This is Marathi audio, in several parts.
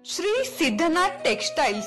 श्री सिद्धनाथ टेक्सटाइल्स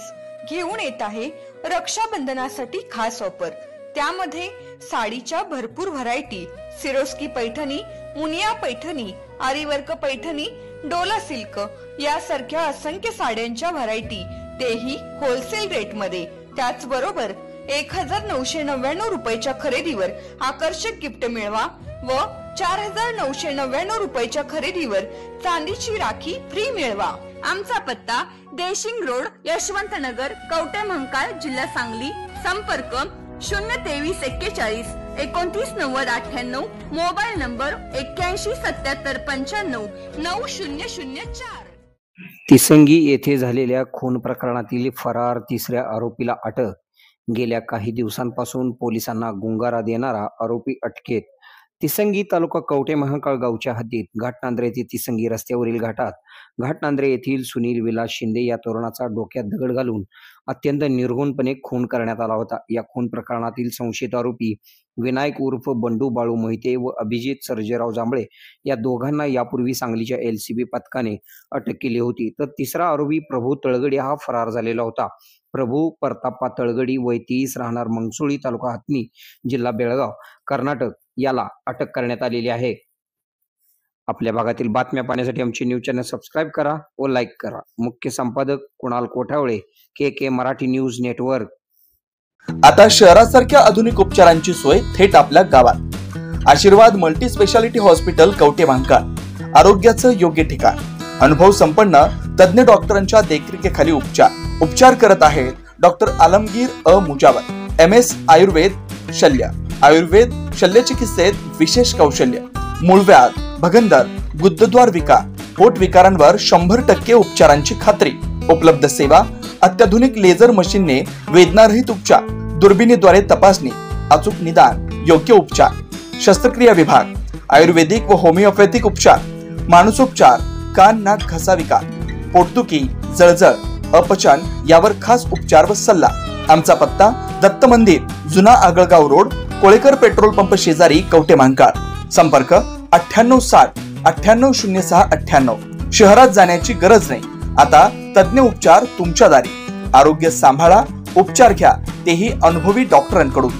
घेऊन येत आहे रक्षाबंधनासाठी खास ऑफर। त्यामध्ये साडीच्या भरपूर variety, Swarovski Paithani, Muniya Paithani, aari work Paithani, Dola silk यासारख्या असंख्य साड्यांच्या व्हरायटी, तेही होलसेल रेट मध्ये। त्याचबरोबर 1999 रुपयाच्या खरेदीवर आकर्षक गिफ्ट मिळवा व 4999 रुपयाच्या खरेदीवर चांदीची राखी फ्री मिळवा। आमचा पत्ता देशिंग रोड, यशवंतनगर, कवठे महांकाळ, जिल्हा सांगली। संपर्क 02341 299098, मोबाईल नंबर 817795 9004। तिसंगी येथे झालेल्या खून प्रकरणातील फरार तिसऱ्या आरोपीला अटक। गेल्या काही दिवसांपासून पोलिसांना गुंगारा देणारा आरोपी अटकेत। तिसंगी तालुका कवठे महांकाळ गावच्या हद्दीत घाटनांद्रे ते तिसंगी रस्त्यावरील घाटात घाटनांद्रे येथील सुनील विलास शिंदे या तरुणाचा डोक्यात दगड घालून अत्यंत निर्घृणपणे खून करण्यात आला होता। या खून प्रकरणातील संशयित आरोपी विनायक उर्फ बंडू बाळू मोहिते व अभिजित सर्जेराव जांभळे या दोघांना यापूर्वी सांगलीच्या LCB पथकाने अटक केली होती। तर तिसरा आरोपी प्रभू तळगडे हा फरार झालेला होता। प्रभू प्रताप्पा तळगडी वय 30 राहणार मंगसुळी तालुका हतनी जिल्हा बेळगाव कर्नाटक याला अटक करण्यात आलेली आहे। आपल्या भागातील बातम्या पाहण्यासाठी आमचे न्यूज चॅनल सबस्क्राइब करा व लाईक करा। मुख्य संपादक Kunal Kothawale, KK Marathi news network. आता शहरासारख्या आधुनिक उपचारांची सोय थेट आपल्या गावात। आशीर्वाद multi speciality hospital Kavathe Mahankal, आरोग्याचं योग्य ठिकाण। अनुभव संपन्न तज्ञ डॉक्टरांच्या देखरेखीखाली उपचार करत आहेत डॉक्टर आलमगीर मुजावर, MS आयुर्वेद शल्य, आयुर्वेद शल्य चिकित्सेत विशेष कौशल्य। मूळव्याध, भगंदर, गुदद्वार विकार, पोट विकारांवर 100% उपचारांची खात्री। उपलब्ध सेवा अत्याधुनिक लेझर मशीनने वेदनारहित उपचार, दुर्बिणीद्वारे तपासणी, अचूक निदान, योग्य उपचार। शस्त्रक्रिया विभाग, आयुर्वेदिक व होमिओपॅथिक उपचार, मानसोपचार, कान नाक घसा विकार, पोटदुखी, जळजळ, अपचन यावर खास उपचार व सल्ला। आमचा पत्ता दत्त मंदिर, जुना Agalgaon road, Kolekar petrol pump शेजारी, कवठे महांकाळ। संपर्क 9860 980698। शहरात जाण्याची गरज नाही, आता तज्ञ उपचार तुमच्या दारी। आरोग्य सांभाळा, उपचार घ्या, तेही अनुभवी डॉक्टरांकडून।